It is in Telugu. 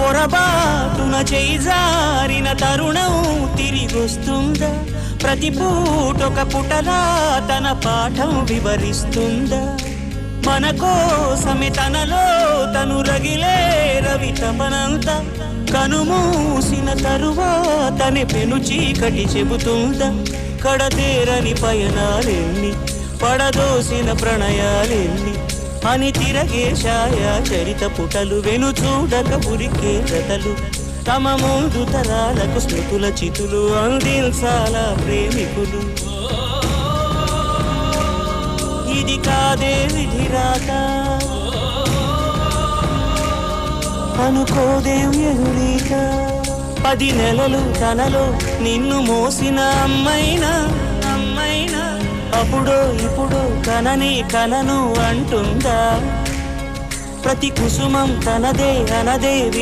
పొరబాటున చేజారిన తరుణం తిరిగొస్తుందా? ప్రతి పూటొక పుటలా తన పాఠం వివరిస్తుందా? మన కోసమే తనలో తను రగిలే రవి తపనంతా కనుమూసిన తరువాతనే పెను చీకటి చెబుతుందా? కడతేరని పయనాలెన్ని, పడదోసిన ప్రణయాలెన్ని అని తిరగే ఛాయా చరిత పుటలు, వెను చూడక ఉరికే కథలు, తమ ముందు తరాలకు స్మృతుల చితులు అందించాల ప్రేమికులు. ఇది కాదే విధిరాత, అనుకోదేం ఎదురీత. 10 నెలలు తనలో నిన్ను మోసిన అమ్మైనా అప్పుడో ఇప్పుడో కనని కనను అంటుందా? ప్రతి కుసుమం తనదే అనదే